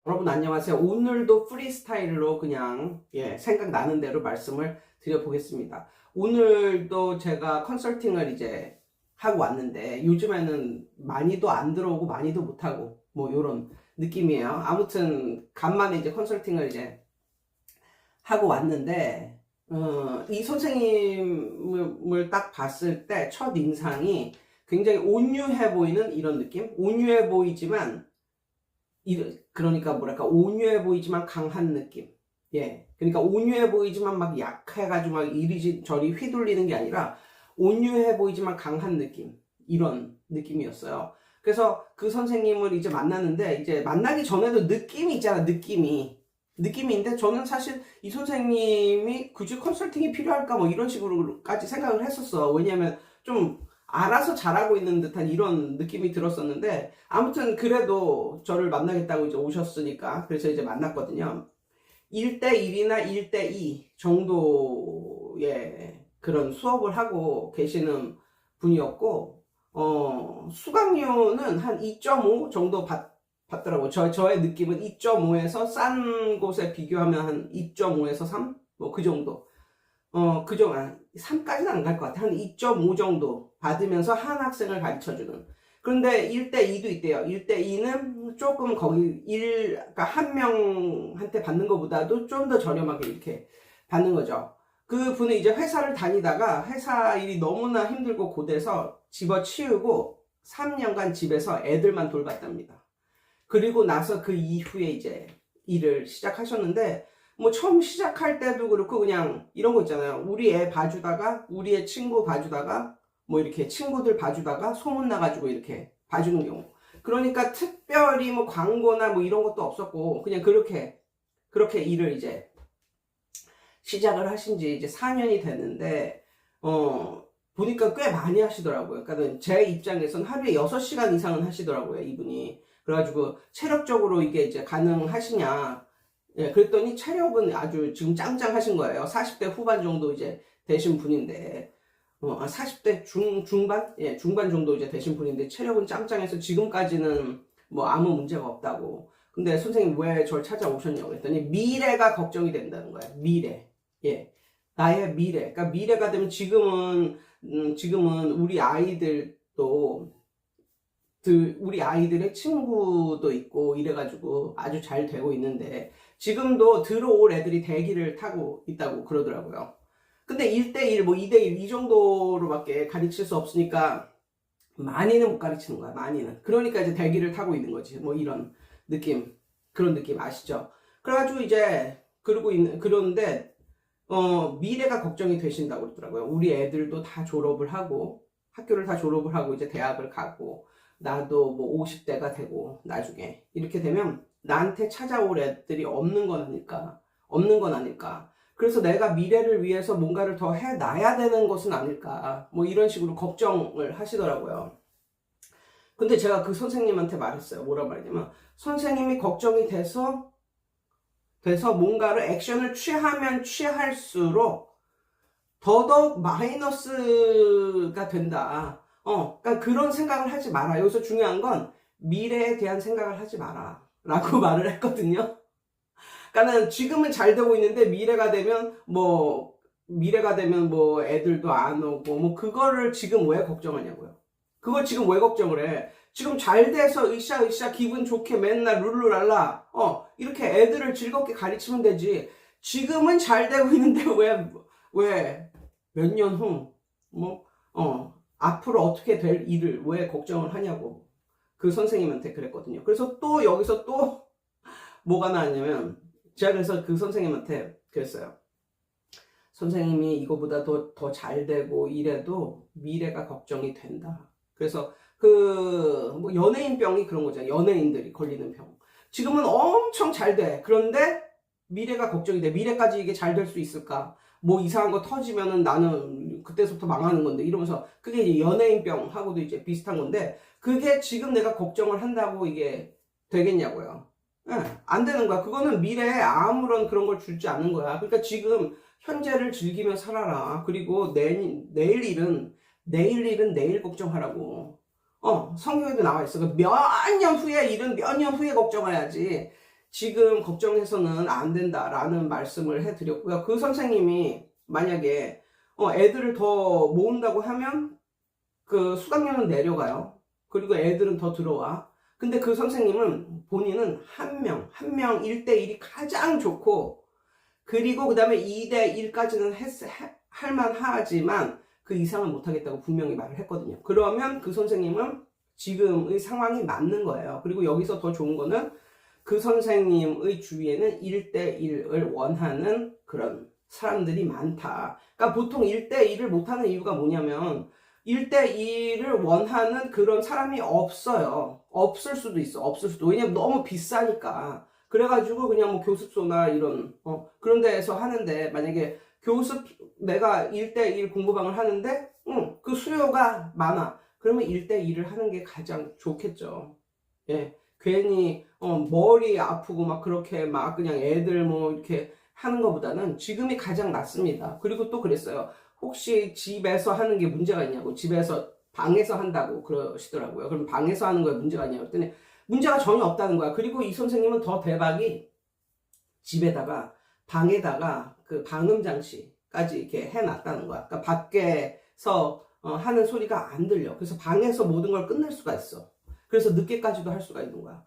여러분 안녕하세요. 오늘도 프리스타일로 그냥 생각나는 대로 말씀을 드려보겠습니다. 오늘도 제가 컨설팅을 이제 하고 왔는데 요즘에는 많이도 안 들어오고 많이도 못하고 뭐 요런 느낌이에요. 아무튼 간만에 이제 컨설팅을 이제 하고 왔는데 이 선생님을 딱 봤을 때 첫 인상이 굉장히 온유해 보이는 이런 느낌? 온유해 보이지만 그러니까 뭐랄까 온유해 보이지만 강한 느낌. 그러니까 온유해 보이지만 막 약해가지고 막 이리저리 휘둘리는 게 아니라 온유해 보이지만 강한 느낌. 이런 느낌이었어요. 그래서 그 선생님을 이제 만났는데 이제 만나기 전에도 느낌이 있잖아. 느낌이 있는데 저는 사실 이 선생님이 굳이 컨설팅이 필요할까 뭐 이런 식으로까지 생각을 했었어. 왜냐면 좀 알아서 잘하고 있는 듯한 이런 느낌이 들었었는데 아무튼 그래도 저를 만나겠다고 이제 오셨으니까 그래서 이제 만났거든요. 1대1이나 1대2 정도의 그런 수업을 하고 계시는 분이었고 수강료는 한 2.5 정도 받더라고요. 저의 느낌은 2.5에서 싼 곳에 비교하면 한 2.5에서 3? 뭐 그 정도. 그 정도, 3까지는 안 갈 것 같아. 한 2.5 정도 받으면서 한 학생을 가르쳐주는. 그런데 1대2도 있대요. 1대2는 조금 그러니까 한 명한테 받는 것보다도 좀 더 저렴하게 이렇게 받는 거죠. 그 분은 이제 회사를 다니다가 회사 일이 너무나 힘들고 고돼서 집어치우고 3년간 집에서 애들만 돌봤답니다. 그리고 나서 그 이후에 이제 일을 시작하셨는데 뭐 처음 시작할 때도 그렇고 그냥 이런 거 있잖아요. 우리 애 봐주다가 우리 애 친구 봐주다가 뭐 이렇게 친구들 봐주다가 소문 나가지고 이렇게 봐주는 경우. 그러니까 특별히 뭐 광고나 뭐 이런 것도 없었고 그냥 그렇게 일을 이제 시작을 하신 지 이제 4년이 됐는데 보니까 꽤 많이 하시더라고요. 그러니까 제 입장에서는 하루에 6시간 이상은 하시더라고요, 이분이. 그래가지고 체력적으로 이게 이제 가능하시냐. 그랬더니 체력은 아주 지금 짱짱하신 거예요. 40대 후반 정도 이제 되신 분인데, 40대 중반? 중반 정도 이제 되신 분인데, 체력은 짱짱해서 지금까지는 뭐 아무 문제가 없다고. 근데 선생님 왜 절 찾아오셨냐고 했더니, 미래가 걱정이 된다는 거예요. 미래. 나의 미래. 그러니까 미래가 되면 지금은 우리 아이들의 친구도 있고 이래가지고 아주 잘 되고 있는데 지금도 들어올 애들이 대기를 타고 있다고 그러더라고요. 근데 1대1 뭐 2대1 이 정도로밖에 가르칠 수 없으니까 많이는 못 가르치는 거야. 많이는. 그러니까 이제 대기를 타고 있는 거지. 뭐 이런 느낌, 그런 느낌 아시죠? 그래가지고 이제 그런데 미래가 걱정이 되신다고 그러더라고요. 우리 애들도 다 졸업을 하고 학교를 다 졸업을 하고 이제 대학을 가고 나도 뭐 50대가 되고 나중에 이렇게 되면 나한테 찾아올 애들이 없는 건 아닐까. 그래서 내가 미래를 위해서 뭔가를 더 해놔야 되는 것은 아닐까. 뭐 이런 식으로 걱정을 하시더라고요. 근데 제가 그 선생님한테 말했어요. 뭐라 말했냐면 선생님이 걱정이 돼서 뭔가를 액션을 취하면 취할수록 더더욱 마이너스가 된다. 그러니까 그런 생각을 하지 마라. 여기서 중요한 건 미래에 대한 생각을 하지 마라. 라고 말을 했거든요. 그러니까는 지금은 잘 되고 있는데 미래가 되면 뭐 애들도 안 오고 뭐 그거를 지금 왜 걱정하냐고요. 그걸 지금 왜 걱정을 해? 지금 잘 돼서 으쌰으쌰 기분 좋게 맨날 룰루랄라 이렇게 애들을 즐겁게 가르치면 되지. 지금은 잘 되고 있는데 왜 몇 년 후 앞으로 어떻게 될 일을 왜 걱정을 하냐고 그 선생님한테 그랬거든요. 그래서 또 여기서 또 뭐가 나왔냐면 제가 그래서 그 선생님한테 그랬어요. 선생님이 이거보다 더 잘 되고 이래도 미래가 걱정이 된다. 그래서 뭐 연예인병이 그런 거잖아요. 연예인들이 걸리는 병. 지금은 엄청 잘 돼. 그런데 미래가 걱정이 돼. 미래까지 이게 잘 될 수 있을까? 뭐 이상한 거 터지면은 나는 그때부터 망하는 건데 이러면서 그게 이제 연예인병하고도 이제 비슷한 건데 그게 지금 내가 걱정을 한다고 이게 되겠냐고요. 안 되는 거야. 그거는 미래에 아무런 그런 걸 주지 않는 거야. 그러니까 지금 현재를 즐기며 살아라. 그리고 내일 일은 내일 걱정하라고. 성경에도 나와 있어. 몇 년 후에 일은 몇 년 후에 걱정해야지. 지금 걱정해서는 안 된다라는 말씀을 해드렸고요. 그 선생님이 만약에 애들을 더 모은다고 하면 그 수강료는 내려가요. 그리고 애들은 더 들어와. 근데 그 선생님은 본인은 한 명 1대1이 가장 좋고, 그리고 그 다음에 2대1까지는 할만하지만 그 이상은 못하겠다고 분명히 말을 했거든요. 그러면 그 선생님은 지금의 상황이 맞는 거예요. 그리고 여기서 더 좋은 거는 그 선생님의 주위에는 1대1을 원하는 그런 사람들이 많다. 그러니까 보통 1대1을 못하는 이유가 뭐냐면 1대1을 원하는 그런 사람이 없어요. 없을 수도 있어. 없을 수도. 왜냐면 너무 비싸니까. 그래가지고 그냥 뭐 교습소나 이런 그런 데에서 하는데, 만약에 내가 1대1 공부방을 하는데 그 수요가 많아. 그러면 1대1을 하는 게 가장 좋겠죠. 예. 괜히 머리 아프고 막 그렇게 막 그냥 애들 뭐 이렇게 하는 것보다는 지금이 가장 낫습니다. 그리고 또 그랬어요. 혹시 집에서 하는 게 문제가 있냐고. 집에서 방에서 한다고 그러시더라고요. 그럼 방에서 하는 거에 문제가 있냐고 했더니 문제가 전혀 없다는 거야. 그리고 이 선생님은 더 대박이, 집에다가 방에다가 그 방음 장치까지 이렇게 해놨다는 거야. 그러니까 밖에서 하는 소리가 안 들려. 그래서 방에서 모든 걸 끝낼 수가 있어. 그래서 늦게까지도 할 수가 있는 거야.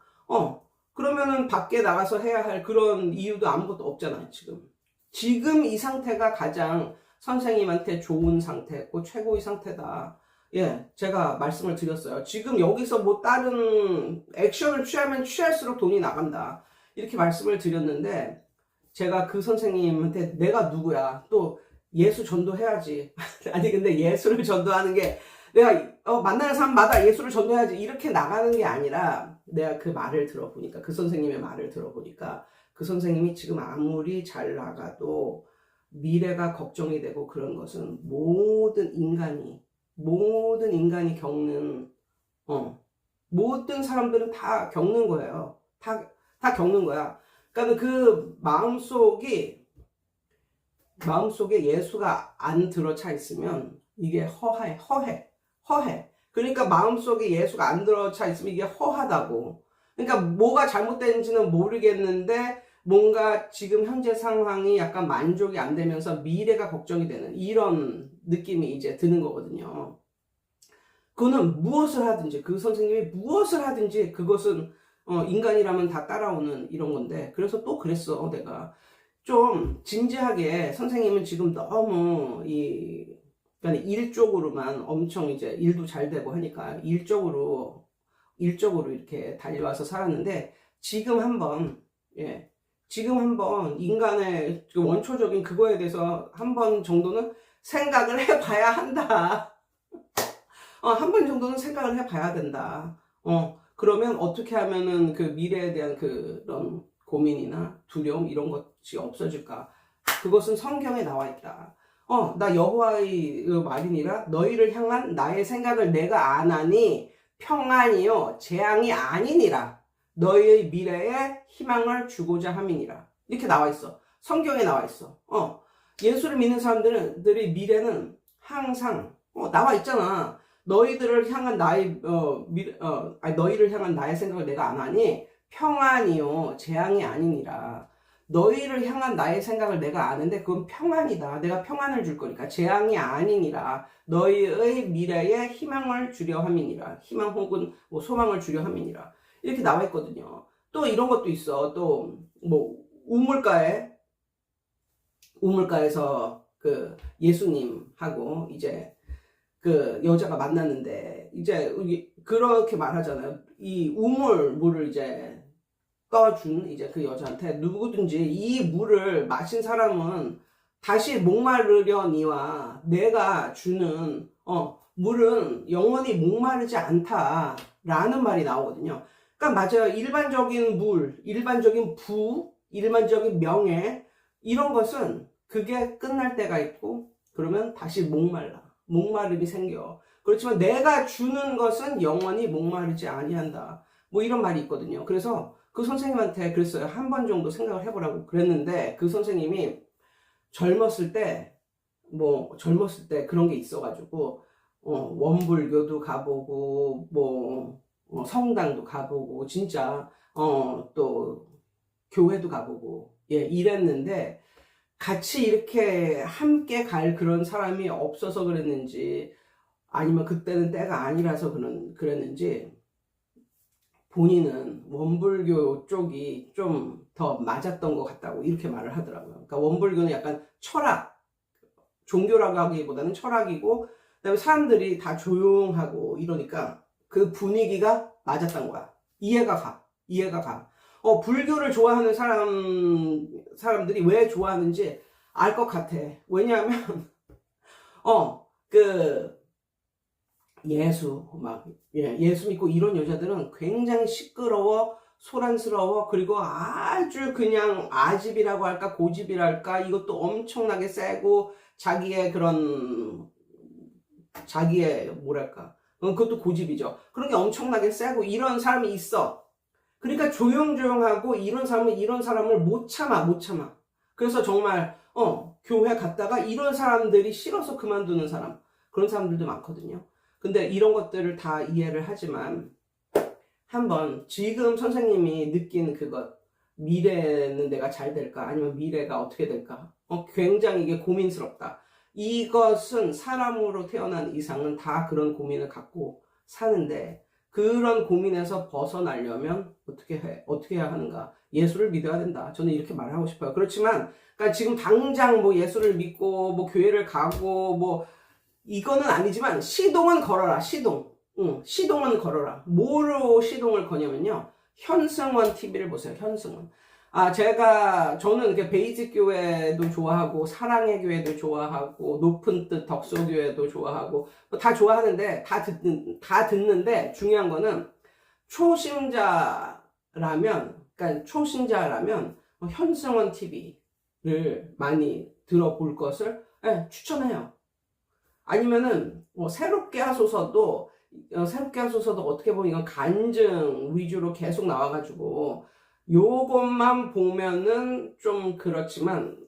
그러면은 밖에 나가서 해야 할 그런 이유도 아무것도 없잖아요, 지금. 지금 이 상태가 가장 선생님한테 좋은 상태고 최고의 상태다. 예, 제가 말씀을 드렸어요. 지금 여기서 뭐 다른 액션을 취하면 취할수록 돈이 나간다. 이렇게 말씀을 드렸는데, 제가 그 선생님한테 내가 누구야? 또 예수 전도해야지. 아니, 근데 예수를 전도하는 게 내가 만나는 사람마다 예수를 전도해야지 이렇게 나가는 게 아니라, 내가 그 말을 들어보니까, 그 선생님의 말을 들어보니까 그 선생님이 지금 아무리 잘 나가도 미래가 걱정이 되고 그런 것은 모든 인간이 겪는, 모든 사람들은 다 겪는 거예요. 다 겪는 거야. 그러니까 그 마음속에 예수가 안 들어차 있으면 이게 허해. 그러니까 마음속에 예수가 안 들어차 있으면 이게 허하다고. 그러니까 뭐가 잘못된지는 모르겠는데 뭔가 지금 현재 상황이 약간 만족이 안 되면서 미래가 걱정이 되는 이런 느낌이 이제 드는 거거든요. 그거는 무엇을 하든지, 그 선생님이 무엇을 하든지 그것은 인간이라면 다 따라오는 이런 건데, 그래서 또 그랬어. 내가 좀 진지하게, 선생님은 지금 너무 그러니까 일 쪽으로만 엄청 이제 일도 잘 되고 하니까 일적으로 이렇게 달려와서 살았는데, 지금 한번 인간의 그 원초적인 그거에 대해서 한 번 정도는 생각을 해봐야 한다. 한 번 정도는 생각을 해봐야 된다. 그러면 어떻게 하면은 그 미래에 대한 그런 고민이나 두려움 이런 것이 없어질까? 그것은 성경에 나와 있다. 나 여호와의 말이니라. 너희를 향한 나의 생각을 내가 아나니 평안이요 재앙이 아니니라. 너희의 미래에 희망을 주고자 함이니라. 이렇게 나와 있어. 성경에 나와 있어. 예수를 믿는 사람들의 미래는 항상 나와 있잖아. 너희를 향한 나의 생각을 내가 안 하니 평안이요 재앙이 아니니라. 너희를 향한 나의 생각을 내가 아는데 그건 평안이다. 내가 평안을 줄 거니까. 재앙이 아니니라. 너희의 미래에 희망을 주려 함이니라. 희망 혹은 뭐 소망을 주려 함이니라. 이렇게 나와 있거든요. 또 이런 것도 있어. 또 뭐 우물가에서 그 예수님하고 이제 그 여자가 만났는데, 이제 그렇게 말하잖아요. 이 물을 이제 떠준 이제 그 여자한테, 누구든지 이 물을 마신 사람은 다시 목마르려니와 내가 주는 물은 영원히 목마르지 않다라는 말이 나오거든요. 그러니까 맞아요. 일반적인 물, 일반적인 일반적인 명예, 이런 것은 그게 끝날 때가 있고, 그러면 다시 목마름이 생겨. 그렇지만 내가 주는 것은 영원히 목마르지 아니한다. 뭐 이런 말이 있거든요. 그래서 그 선생님한테 그랬어요. 한 번 정도 생각을 해보라고 그랬는데, 그 선생님이 젊었을 때 그런 게 있어가지고 원불교도 가보고 뭐 성당도 가보고 진짜 또 교회도 가보고, 예, 이랬는데, 같이 이렇게 함께 갈 그런 사람이 없어서 그랬는지, 아니면 그때는 때가 아니라서 그랬는지, 본인은 원불교 쪽이 좀 더 맞았던 것 같다고 이렇게 말을 하더라고요. 그러니까 원불교는 약간 철학, 종교라고 하기보다는 철학이고, 그다음에 사람들이 다 조용하고 이러니까 그 분위기가 맞았던 거야. 이해가 가. 불교를 좋아하는 사람들이 왜 좋아하는지 알 것 같아. 왜냐하면, 그, 예수 믿고 이런 여자들은 굉장히 시끄러워, 소란스러워, 그리고 아주 그냥 아집이라고 할까, 고집이랄까, 이것도 엄청나게 세고, 뭐랄까, 그것도 고집이죠. 그런 게 엄청나게 세고, 이런 사람이 있어. 그러니까 조용조용하고, 이런 사람을 못 참아. 그래서 정말, 교회 갔다가 이런 사람들이 싫어서 그만두는 사람, 그런 사람들도 많거든요. 근데 이런 것들을 다 이해를 하지만 한번 지금 선생님이 느낀 그것, 미래는 내가 잘 될까? 아니면 미래가 어떻게 될까? 굉장히 이게 고민스럽다. 이것은 사람으로 태어난 이상은 다 그런 고민을 갖고 사는데, 그런 고민에서 벗어나려면 어떻게 해야 하는가? 예수를 믿어야 된다. 저는 이렇게 말하고 싶어요. 그렇지만, 그러니까 지금 당장 뭐 예수를 믿고, 뭐 교회를 가고, 뭐, 이거는 아니지만 시동은 걸어라. 시동은 걸어라. 뭐로 시동을 거냐면요, 현승원 TV를 보세요. 현승원. 저는 이렇게 베이직 교회도 좋아하고, 사랑의 교회도 좋아하고, 높은 뜻 덕소교회도 좋아하고, 다 좋아하는데, 다 듣는데, 중요한 거는 초신자라면 현승원 TV를 많이 들어볼 것을, 추천해요. 아니면은 새롭게 하소서도 어떻게 보면 이건 간증 위주로 계속 나와가지고 요것만 보면은 좀 그렇지만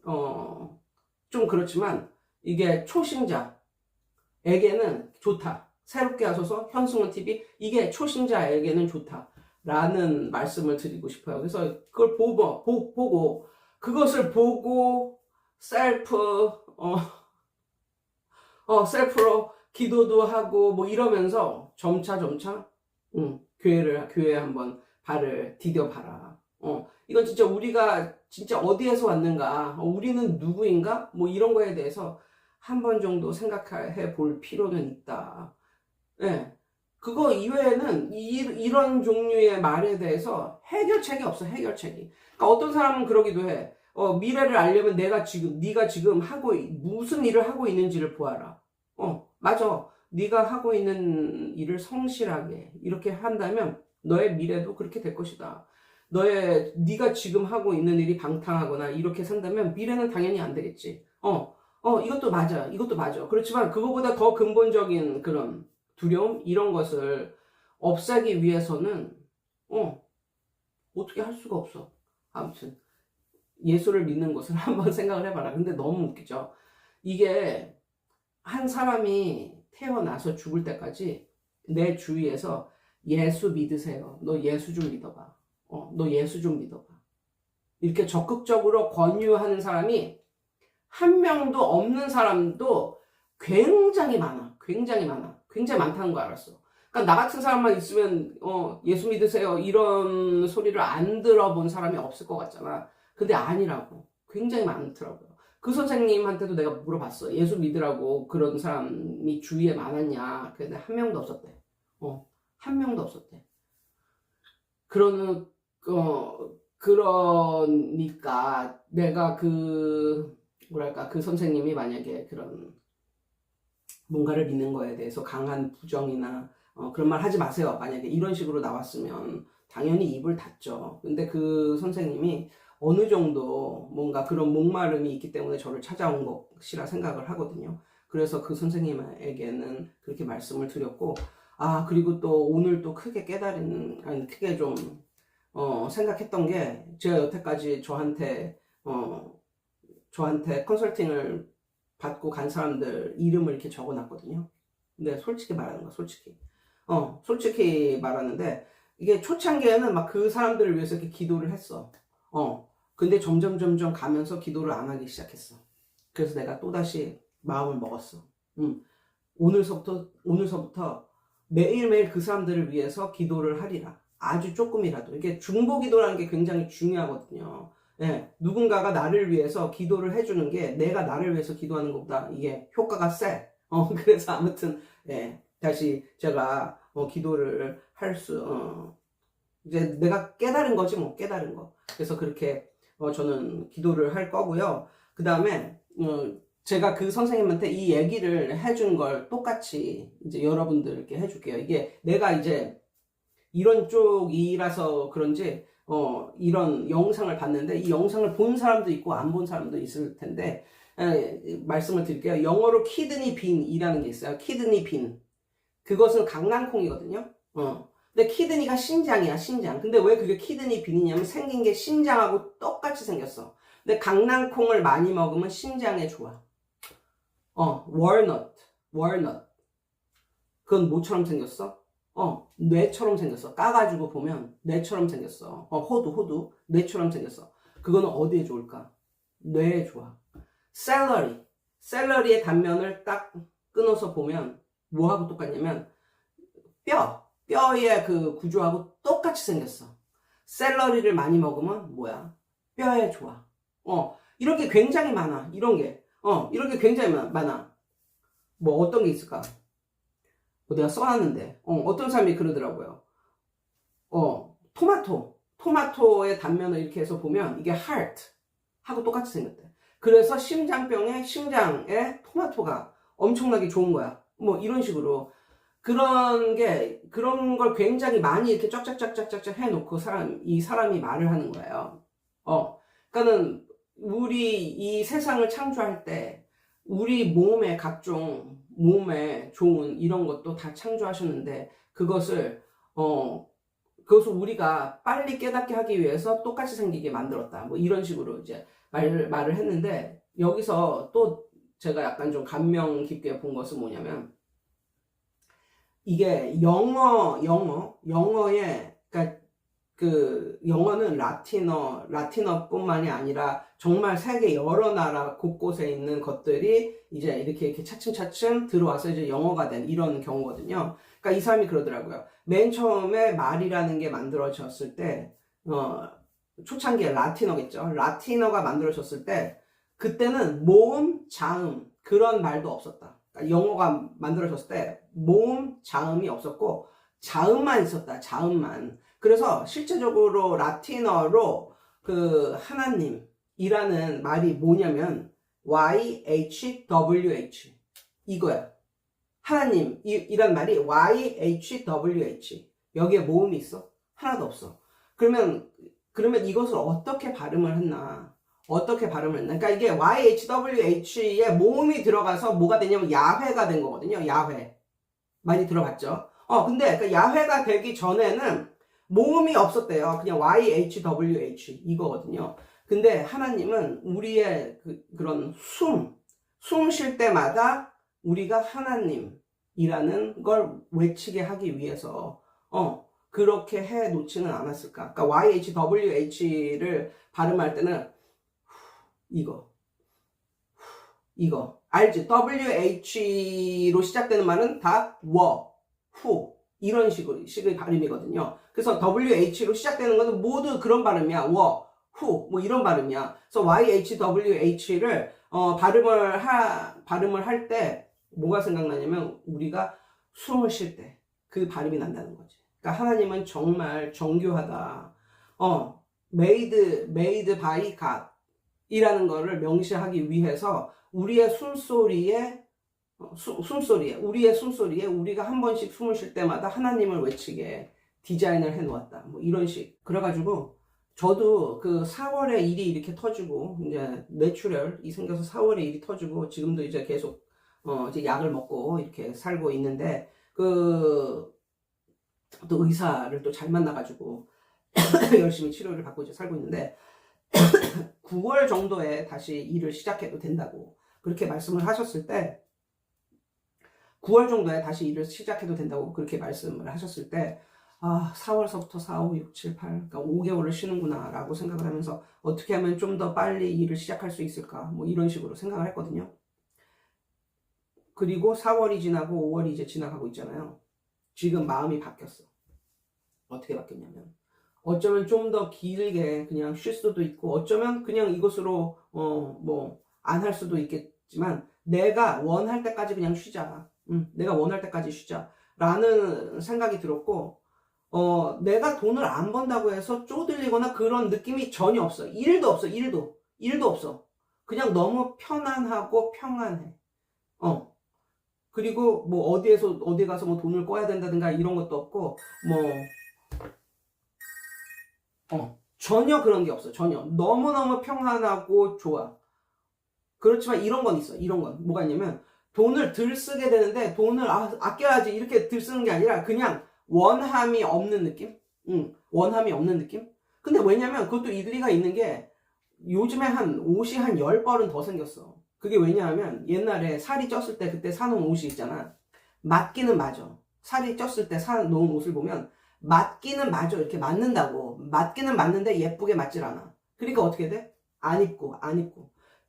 이게 초신자에게는 좋다. 새롭게 하소서, 현승원 TV, 이게 초신자에게는 좋다라는 말씀을 드리고 싶어요. 그래서 그걸 보고 그것을 보고 셀프로 기도도 하고 뭐 이러면서 점차 교회에 한번 발을 디뎌봐라. 이건 진짜 우리가 진짜 어디에서 왔는가, 우리는 누구인가, 뭐 이런 거에 대해서 한 번 정도 생각해 볼 필요는 있다. 예. 그거 이외에는 이런 종류의 말에 대해서 해결책이 없어. 그러니까 어떤 사람은 그러기도 해. 미래를 알려면 네가 지금 무슨 일을 하고 있는지를 보아라. 맞아. 네가 하고 있는 일을 성실하게 이렇게 한다면 너의 미래도 그렇게 될 것이다. 네가 지금 하고 있는 일이 방탕하거나 이렇게 산다면 미래는 당연히 안 되겠지. 이것도 맞아. 그렇지만 그거보다 더 근본적인 그런 두려움, 이런 것을 없애기 위해서는 어떻게 할 수가 없어. 아무튼 예수를 믿는 것을 한번 생각을 해봐라. 근데 너무 웃기죠. 이게 한 사람이 태어나서 죽을 때까지 내 주위에서 예수 믿으세요. 너 예수 좀 믿어봐. 너 예수 좀 믿어봐. 이렇게 적극적으로 권유하는 사람이 한 명도 없는 사람도 굉장히 많아. 굉장히 많다는 거 알았어. 그러니까 나 같은 사람만 있으면 예수 믿으세요 이런 소리를 안 들어본 사람이 없을 것 같잖아. 근데 아니라고. 굉장히 많더라고요. 그 선생님한테도 내가 물어봤어. 예수 믿으라고 그런 사람이 주위에 많았냐. 근데 한 명도 없었대. 한 명도 없었대. 그러니까 내가 그 선생님이 만약에 그런 뭔가를 믿는 거에 대해서 강한 부정이나 그런 말 하지 마세요. 만약에 이런 식으로 나왔으면 당연히 입을 닫죠. 근데 그 선생님이 어느 정도 뭔가 그런 목마름이 있기 때문에 저를 찾아온 것이라 생각을 하거든요. 그래서 그 선생님에게는 그렇게 말씀을 드렸고, 그리고 또 오늘 또 크게 크게 좀 생각했던 게, 제가 여태까지 저한테 컨설팅을 받고 간 사람들 이름을 이렇게 적어놨거든요. 근데 솔직히 말하는데, 이게 초창기에는 막 그 사람들을 위해서 이렇게 기도를 했어. 근데 점점 가면서 기도를 안 하기 시작했어. 그래서 내가 또다시 마음을 먹었어. 오늘서부터 매일매일 그 사람들을 위해서 기도를 하리라. 아주 조금이라도. 이게 중보 기도라는 게 굉장히 중요하거든요. 예, 누군가가 나를 위해서 기도를 해주는 게 내가 나를 위해서 기도하는 것보다 이게 효과가 세. 그래서 아무튼, 예, 다시 제가 기도를 이제 내가 깨달은 거지 뭐, 깨달은 거. 그래서 그렇게 저는 기도를 할 거고요. 그 다음에 제가 그 선생님한테 이 얘기를 해준 걸 똑같이 이제 여러분들께 해줄게요. 이게 내가 이제 이런 쪽이라서 그런지 이런 영상을 봤는데 이 영상을 본 사람도 있고 안 본 사람도 있을 텐데 말씀을 드릴게요. 영어로 키드니 빈이라는 게 있어요. 키드니 빈. 그것은 강낭콩이거든요. 근데 키드니가 신장이야, 신장. 근데 왜 그게 키드니 빈이냐면 생긴 게 신장하고 똑같이 생겼어. 근데 강낭콩을 많이 먹으면 신장에 좋아. 월넛. 그건 뭐처럼 생겼어? 뇌처럼 생겼어. 까가지고 보면 뇌처럼 생겼어. 호두. 뇌처럼 생겼어. 그거는 어디에 좋을까? 뇌에 좋아. 샐러리의 단면을 딱 끊어서 보면 뭐하고 똑같냐면 뼈의 그 구조하고 똑같이 생겼어. 샐러리를 많이 먹으면 뭐야? 뼈에 좋아. 이렇게 굉장히 많아. 이렇게 굉장히 많아. 뭐 어떤 게 있을까? 내가 써놨는데 어떤 사람이 그러더라고요. 토마토의 단면을 이렇게 해서 보면 이게 heart 하고 똑같이 생겼대. 그래서 심장에 토마토가 엄청나게 좋은 거야. 뭐 이런 식으로 그런 걸 굉장히 많이 이렇게 쫙쫙 해놓고 이 사람이 말을 하는 거예요. 그러니까는 우리 이 세상을 창조할 때 우리 몸에 각종 몸에 좋은 이런 것도 다 창조하셨는데 그것을 우리가 빨리 깨닫게 하기 위해서 똑같이 생기게 만들었다. 뭐 이런 식으로 이제 말을 했는데 여기서 또 제가 약간 좀 감명 깊게 본 것은 뭐냐면 이게 영어에 그러니까 그 영어는 라틴어뿐만이 아니라 정말 세계 여러 나라 곳곳에 있는 것들이 이제 이렇게 차츰 들어와서 이제 영어가 된 이런 경우거든요. 그러니까 이 사람이 그러더라고요. 맨 처음에 말이라는 게 만들어졌을 때, 초창기에 라틴어겠죠. 라틴어가 만들어졌을 때, 그때는 모음, 자음, 그런 말도 없었다. 그러니까 영어가 만들어졌을 때, 모음, 자음이 없었고, 자음만 있었다. 자음만. 그래서 실제적으로 라틴어로 그 하나님이라는 말이 뭐냐면 YHWH 이거야. 하나님이란 말이 YHWH. 여기에 모음이 있어? 하나도 없어. 그러면 이것을 어떻게 발음을 했나? 그러니까 이게 YHWH에 모음이 들어가서 뭐가 되냐면 야훼가 된 거거든요. 야훼. 많이 들어봤죠? 근데 그 야훼가 되기 전에는 모음이 없었대요. 그냥 YHWH 이거거든요. 근데 하나님은 우리의 그런 숨 쉴 때마다 우리가 하나님이라는 걸 외치게 하기 위해서 그렇게 해 놓지는 않았을까? 그러니까 YHWH를 발음할 때는 이거 알지? WH로 시작되는 말은 다 후 이런 식의 발음이거든요. 그래서 WH로 시작되는 것은 모두 그런 발음이야. 후, 뭐 이런 발음이야. 그래서 YHWH를 발음을 할 때 뭐가 생각나냐면 우리가 숨을 쉴 때 그 발음이 난다는 거지. 그러니까 하나님은 정말 정교하다. made by God 이라는 거를 명시하기 위해서 우리의 숨소리에 우리가 한 번씩 숨을 쉴 때마다 하나님을 외치게 디자인을 해 놓았다. 뭐 이런 식. 그래가지고 저도 그 4월에 일이 이렇게 터지고 이제 뇌출혈이 생겨서 4월에 일이 터지고 지금도 이제 계속 이제 약을 먹고 이렇게 살고 있는데 또 의사를 또 잘 만나가지고 열심히 치료를 받고 이제 살고 있는데 9월 정도에 다시 일을 시작해도 된다고 그렇게 말씀을 하셨을 때 9월 정도에 다시 일을 시작해도 된다고 그렇게 말씀을 하셨을 때 아, 4월서부터 4, 5, 6, 7, 8, 그러니까 5개월을 쉬는구나 라고 생각을 하면서 어떻게 하면 좀 더 빨리 일을 시작할 수 있을까 뭐 이런 식으로 생각을 했거든요. 그리고 4월이 지나고 5월이 이제 지나가고 있잖아요. 지금 마음이 바뀌었어. 어떻게 바뀌었냐면 어쩌면 좀 더 길게 그냥 쉴 수도 있고 어쩌면 그냥 이것으로 뭐 안 할 수도 있겠지만 내가 원할 때까지 그냥 쉬자. 내가 원할 때까지 쉬자 라는 생각이 들었고 내가 돈을 안 번다고 해서 쪼들리거나 그런 느낌이 전혀 없어. 1도 없어. 1도 없어. 그냥 너무 편안하고 평안해. 그리고 뭐 어디 가서 뭐 돈을 꿔야 된다든가 이런 것도 없고 전혀 그런 게 없어. 전혀. 너무너무 평안하고 좋아. 그렇지만 이런 건 있어. 이런 건. 뭐가 있냐면 돈을 들 쓰게 되는데 돈을 아껴야지 이렇게 들 쓰는 게 아니라 그냥 원함이 없는 느낌? 원함이 없는 느낌? 근데 왜냐면 그것도 일리가 있는 게 요즘에 옷이 한 10벌은 더 생겼어. 그게 왜냐하면 옛날에 살이 쪘을 때 그때 사놓은 옷이 있잖아. 맞기는 맞아. 살이 쪘을 때 사놓은 옷을 보면 맞기는 맞아. 이렇게 맞는다고. 맞기는 맞는데 예쁘게 맞질 않아. 그러니까 어떻게 돼? 안 입고.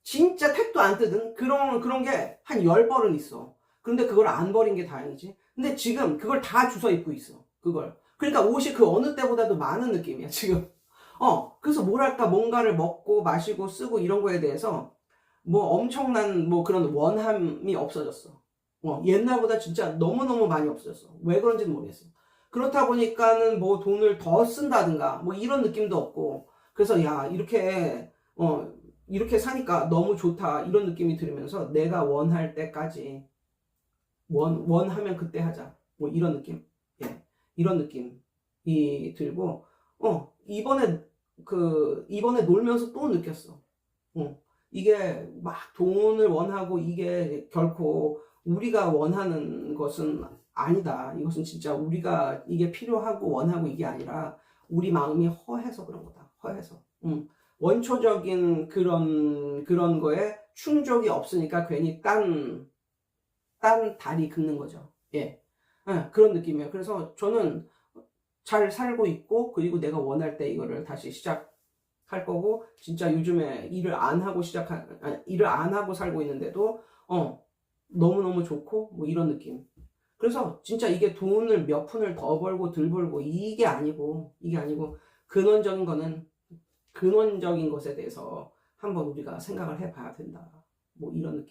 진짜 택도 안 뜯은 그런 게 한 10벌은 있어. 그런데 그걸 안 버린 게 다행이지. 근데 지금 그걸 다 주워 입고 있어. 그걸. 그러니까 옷이 그 어느 때보다도 많은 느낌이야, 지금. 그래서 뭐랄까, 뭔가를 먹고 마시고 쓰고 이런 거에 대해서 뭐 엄청난 뭐 그런 원함이 없어졌어. 옛날보다 진짜 너무너무 많이 없어졌어. 왜 그런지는 모르겠어. 그렇다 보니까는 뭐 돈을 더 쓴다든가 뭐 이런 느낌도 없고, 그래서 야, 이렇게 사니까 너무 좋다 이런 느낌이 들으면서 내가 원할 때까지 원하면 그때 하자 뭐 이런 느낌. 예, 이런 느낌이 들고 이번에 놀면서 또 느꼈어. 이게 막 돈을 원하고 이게 결코 우리가 원하는 것은 아니다. 이것은 진짜 우리가 이게 필요하고 원하고 이게 아니라 우리 마음이 허해서 그런 거다. 허해서. 원초적인 그런 거에 충족이 없으니까 괜히 딴 다리 긁는 거죠. 예. 그런 느낌이에요. 그래서 저는 잘 살고 있고, 그리고 내가 원할 때 이거를 다시 시작할 거고, 진짜 요즘에 일을 안 하고 살고 있는데도, 너무너무 좋고, 뭐 이런 느낌. 그래서 진짜 이게 돈을 몇 푼을 더 벌고 덜 벌고 이게 아니고, 근원적인 것에 대해서 한번 우리가 생각을 해봐야 된다. 뭐 이런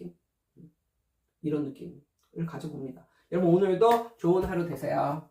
느낌을 가져봅니다. 여러분 오늘도 좋은 하루 되세요.